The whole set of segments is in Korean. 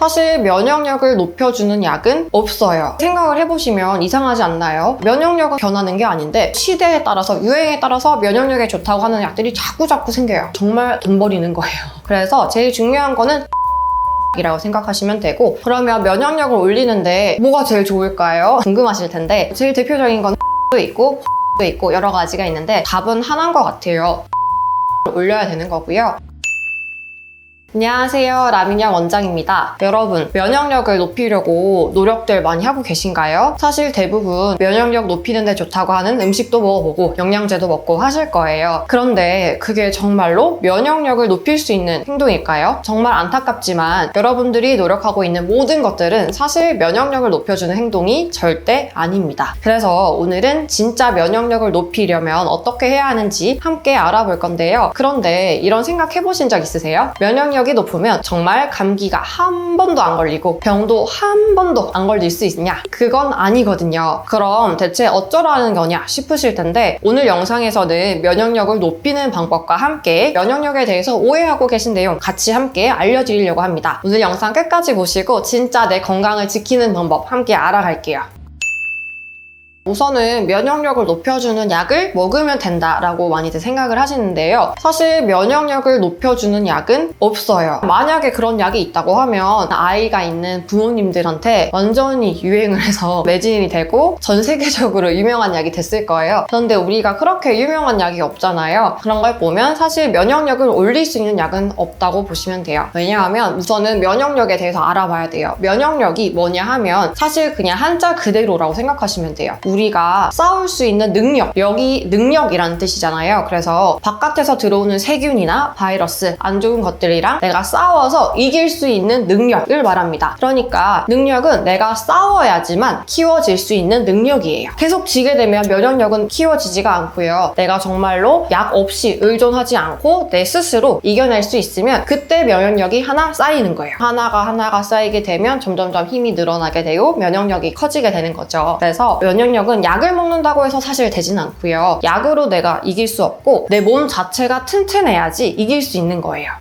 사실 면역력을 높여주는 약은 없어요. 생각을 해보시면 이상하지 않나요? 면역력은 변하는 게 아닌데 시대에 따라서 유행에 따라서 면역력에 좋다고 하는 약들이 자꾸 생겨요. 정말 돈 버리는 거예요. 그래서 제일 중요한 거는 이라고 생각하시면 되고, 그러면 면역력을 올리는데 뭐가 제일 좋을까요? 궁금하실 텐데 제일 대표적인 건 도 있고 여러 가지가 있는데 답은 하나인 것 같아요. 올려야 되는 거고요. 안녕하세요, 라민영 원장입니다. 여러분, 면역력을 높이려고 노력들 많이 하고 계신가요? 사실 대부분 면역력 높이는 데 좋다고 하는 음식도 먹어보고 영양제도 먹고 하실 거예요. 그런데 그게 정말로 면역력을 높일 수 있는 행동일까요? 정말 안타깝지만 여러분들이 노력하고 있는 모든 것들은 사실 면역력을 높여주는 행동이 절대 아닙니다. 그래서 오늘은 진짜 면역력을 높이려면 어떻게 해야 하는지 함께 알아볼 건데요. 그런데 이런 생각 해보신 적 있으세요? 면역력이 높으면 정말 감기가 한 번도 안 걸리고 병도 한 번도 안 걸릴 수 있냐? 그건 아니거든요. 그럼 대체 어쩌라는 거냐 싶으실 텐데, 오늘 영상에서는 면역력을 높이는 방법과 함께 면역력에 대해서 오해하고 계신 내용 같이 함께 알려드리려고 합니다. 오늘 영상 끝까지 보시고 진짜 내 건강을 지키는 방법 함께 알아갈게요. 우선은 면역력을 높여주는 약을 먹으면 된다라고 많이들 생각을 하시는데요. 사실 면역력을 높여주는 약은 없어요. 만약에 그런 약이 있다고 하면 아이가 있는 부모님들한테 완전히 유행을 해서 매진이 되고 전 세계적으로 유명한 약이 됐을 거예요. 그런데 우리가 그렇게 유명한 약이 없잖아요. 그런 걸 보면 사실 면역력을 올릴 수 있는 약은 없다고 보시면 돼요. 왜냐하면 우선은 면역력에 대해서 알아봐야 돼요. 면역력이 뭐냐 하면 사실 그냥 한자 그대로라고 생각하시면 돼요. 우리가 싸울 수 있는 능력, 여기 능력이라는 뜻이잖아요. 그래서 바깥에서 들어오는 세균이나 바이러스, 안 좋은 것들이랑 내가 싸워서 이길 수 있는 능력을 말합니다. 그러니까 능력은 내가 싸워야지만 키워질 수 있는 능력이에요. 계속 지게 되면 면역력은 키워지지가 않고요. 내가 정말로 약 없이 의존하지 않고 내 스스로 이겨낼 수 있으면 그때 면역력이 하나 쌓이는 거예요. 하나가 쌓이게 되면 점점점 힘이 늘어나게 되고 면역력이 커지게 되는 거죠. 그래서 면역력은 약을 먹는다고 해서 사실 되진 않고요. 약으로 내가 이길 수 없고 내 몸 자체가 튼튼해야지 이길 수 있는 거예요.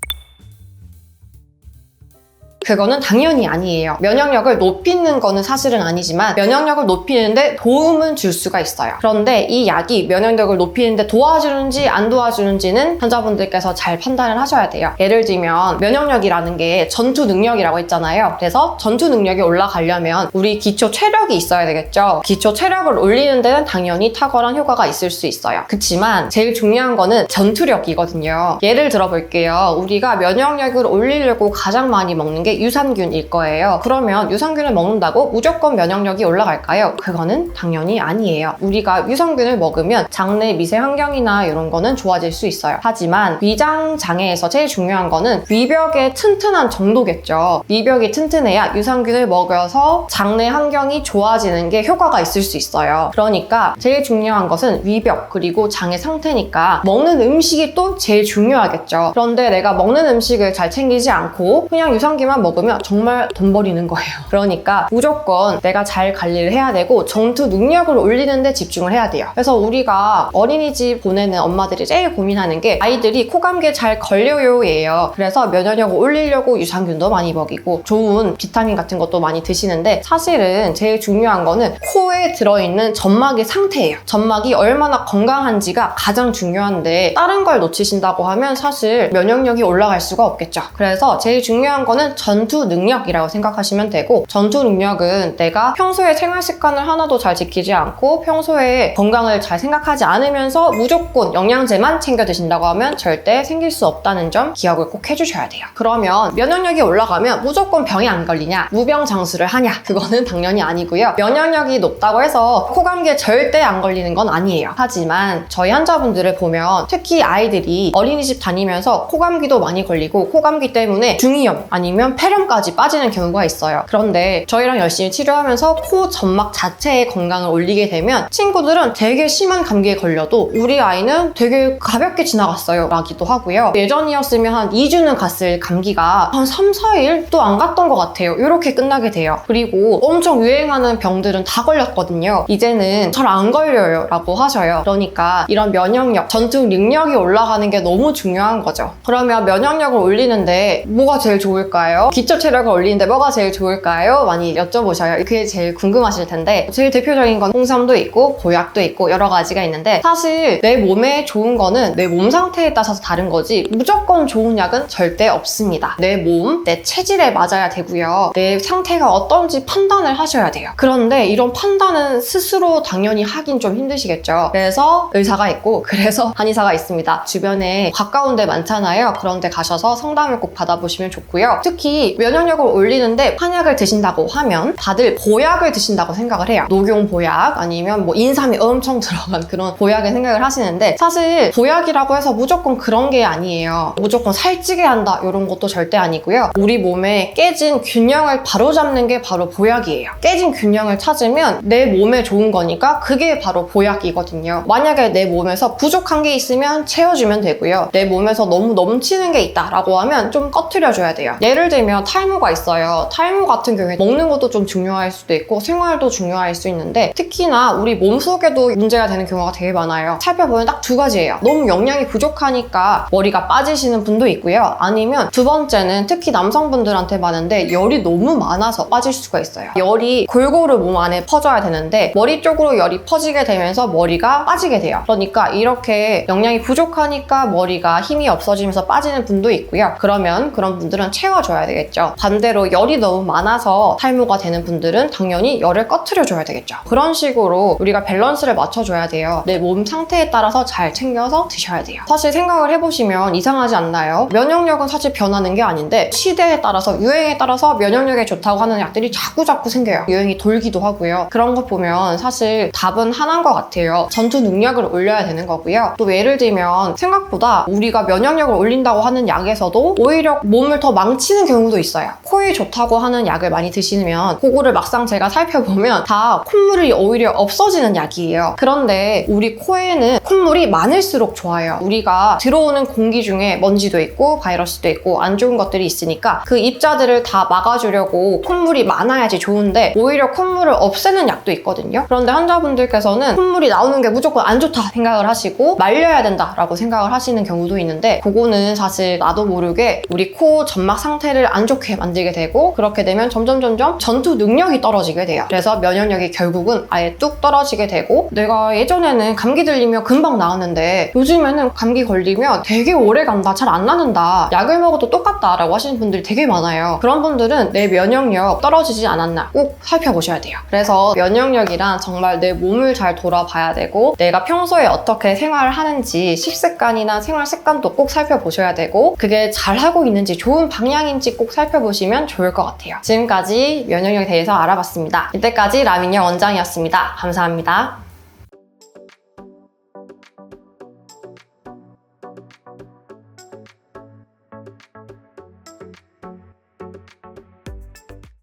그거는 당연히 아니에요. 면역력을 높이는 거는 사실은 아니지만 면역력을 높이는데 도움은 줄 수가 있어요. 그런데 이 약이 면역력을 높이는데 도와주는지 안 도와주는지는 환자분들께서 잘 판단을 하셔야 돼요. 예를 들면 면역력이라는 게 전투 능력이라고 했잖아요. 그래서 전투 능력이 올라가려면 우리 기초 체력이 있어야 되겠죠. 기초 체력을 올리는 데는 당연히 탁월한 효과가 있을 수 있어요. 그치만 제일 중요한 거는 전투력이거든요. 예를 들어볼게요. 우리가 면역력을 올리려고 가장 많이 먹는 게 유산균일 거예요. 그러면 유산균을 먹는다고 무조건 면역력이 올라갈까요? 그거는 당연히 아니에요. 우리가 유산균을 먹으면 장내 미세 환경이나 이런 거는 좋아질 수 있어요. 하지만 위장 장애에서 제일 중요한 거는 위벽의 튼튼한 정도겠죠. 위벽이 튼튼해야 유산균을 먹여서 장내 환경이 좋아지는 게 효과가 있을 수 있어요. 그러니까 제일 중요한 것은 위벽 그리고 장애 상태니까 먹는 음식이 또 제일 중요하겠죠. 그런데 내가 먹는 음식을 잘 챙기지 않고 그냥 유산균만 먹으면 정말 돈 버리는 거예요. 그러니까 무조건 내가 잘 관리를 해야 되고 전투 능력을 올리는 데 집중을 해야 돼요. 그래서 우리가 어린이집 보내는 엄마들이 제일 고민하는 게 아이들이 코감기에 잘 걸려요 예요. 그래서 면역력을 올리려고 유산균도 많이 먹이고 좋은 비타민 같은 것도 많이 드시는데, 사실은 제일 중요한 거는 코에 들어있는 점막의 상태예요. 점막이 얼마나 건강한지가 가장 중요한데 다른 걸 놓치신다고 하면 사실 면역력이 올라갈 수가 없겠죠. 그래서 제일 중요한 거는 전투 능력이라고 생각하시면 되고, 전투 능력은 내가 평소에 생활 습관을 하나도 잘 지키지 않고 평소에 건강을 잘 생각하지 않으면서 무조건 영양제만 챙겨 드신다고 하면 절대 생길 수 없다는 점 기억을 꼭 해주셔야 돼요. 그러면 면역력이 올라가면 무조건 병이 안 걸리냐? 무병장수를 하냐? 그거는 당연히 아니고요. 면역력이 높다고 해서 코감기에 절대 안 걸리는 건 아니에요. 하지만 저희 환자분들을 보면 특히 아이들이 어린이집 다니면서 코감기도 많이 걸리고 코감기 때문에 중이염 아니면 폐렴까지 빠지는 경우가 있어요. 그런데 저희랑 열심히 치료하면서 코 점막 자체의 건강을 올리게 되면 친구들은 되게 심한 감기에 걸려도 우리 아이는 되게 가볍게 지나갔어요 라기도 하고요. 예전이었으면 한 2주는 갔을 감기가 한 3, 4일도 안 갔던 것 같아요. 이렇게 끝나게 돼요. 그리고 엄청 유행하는 병들은 다 걸렸거든요. 이제는 잘 안 걸려요 라고 하셔요. 그러니까 이런 면역력, 전투 능력이 올라가는 게 너무 중요한 거죠. 그러면 면역력을 올리는데 뭐가 제일 좋을까요? 좋을까요? 기초 체력을 올리는데 뭐가 제일 좋을까요? 많이 여쭤보셔요. 그게 제일 궁금하실 텐데 제일 대표적인 건 홍삼도 있고 보약도 있고 여러 가지가 있는데 사실 내 몸에 좋은 거는 내 몸 상태에 따라서 다른 거지 무조건 좋은 약은 절대 없습니다. 내 몸, 내 체질에 맞아야 되고요. 내 상태가 어떤지 판단을 하셔야 돼요. 그런데 이런 판단은 스스로 당연히 하긴 좀 힘드시겠죠. 그래서 의사가 있고 그래서 한의사가 있습니다. 주변에 가까운 데 많잖아요. 그런 데 가셔서 상담을 꼭 받아보시면 좋고요. 특히 면역력을 올리는데 한약을 드신다고 하면 다들 보약을 드신다고 생각을 해요. 녹용 보약 아니면 뭐 인삼이 엄청 들어간 그런 보약을 생각을 하시는데 사실 보약이라고 해서 무조건 그런 게 아니에요. 무조건 살찌게 한다 이런 것도 절대 아니고요. 우리 몸에 깨진 균형을 바로잡는 게 바로 보약이에요. 깨진 균형을 찾으면 내 몸에 좋은 거니까 그게 바로 보약이거든요. 만약에 내 몸에서 부족한 게 있으면 채워주면 되고요. 내 몸에서 너무 넘치는 게 있다라고 하면 좀 꺼트려줘야 돼요. 예를 들면 탈모가 있어요. 탈모 같은 경우에 먹는 것도 좀 중요할 수도 있고 생활도 중요할 수 있는데 특히나 우리 몸속에도 문제가 되는 경우가 되게 많아요. 살펴보면 딱 두 가지예요. 너무 영양이 부족하니까 머리가 빠지시는 분도 있고요. 아니면 두 번째는 특히 남성분들한테 많은데 열이 너무 많아서 빠질 수가 있어요. 열이 골고루 몸 안에 퍼져야 되는데 머리 쪽으로 열이 퍼지게 되면서 머리가 빠지게 돼요. 그러니까 이렇게 영양이 부족하니까 머리가 힘이 없어지면서 빠지는 분도 있고요. 그러면 그런 분들은 채워줘야 되겠죠. 반대로 열이 너무 많아서 탈모가 되는 분들은 당연히 열을 꺼트려줘야 되겠죠. 그런 식으로 우리가 밸런스를 맞춰줘야 돼요. 내 몸 상태에 따라서 잘 챙겨서 드셔야 돼요. 사실 생각을 해보시면 이상하지 않나요? 면역력은 사실 변하는 게 아닌데 시대에 따라서 유행에 따라서 면역력에 좋다고 하는 약들이 자꾸 생겨요. 유행이 돌기도 하고요. 그런 거 보면 사실 답은 하나인 것 같아요. 전투 능력을 올려야 되는 거고요. 또 예를 들면 생각보다 우리가 면역력을 올린다고 하는 약에서도 오히려 몸을 더 망치는 경우도 있어요. 코에 좋다고 하는 약을 많이 드시면 그거를 막상 제가 살펴보면 다 콧물이 오히려 없어지는 약이에요. 그런데 우리 코에는 콧물이 많을수록 좋아요. 우리가 들어오는 공기 중에 먼지도 있고 바이러스도 있고 안 좋은 것들이 있으니까 그 입자들을 다 막아주려고 콧물이 많아야지 좋은데 오히려 콧물을 없애는 약도 있거든요. 그런데 환자분들께서는 콧물이 나오는 게 무조건 안 좋다 생각을 하시고 말려야 된다라고 생각을 하시는 경우도 있는데 그거는 사실 나도 모르게 우리 코 점막 상태를 안 좋게 만들게 되고 그렇게 되면 점점 전투 능력이 떨어지게 돼요. 그래서 면역력이 결국은 아예 뚝 떨어지게 되고 내가 예전에는 감기 들리면 금방 나았는데 요즘에는 감기 걸리면 되게 오래 간다, 잘 안 나는다, 약을 먹어도 똑같다 라고 하시는 분들이 되게 많아요. 그런 분들은 내 면역력 떨어지지 않았나 꼭 살펴보셔야 돼요. 그래서 면역력이란 정말 내 몸을 잘 돌아봐야 되고 내가 평소에 어떻게 생활을 하는지 식습관이나 생활 습관도 꼭 살펴보셔야 되고 그게 잘하고 있는지 좋은 방향인지 꼭 살펴보시면 좋을 것 같아요. 지금까지 면역력에 대해서 알아봤습니다. 이때까지 라민영 원장이었습니다. 감사합니다.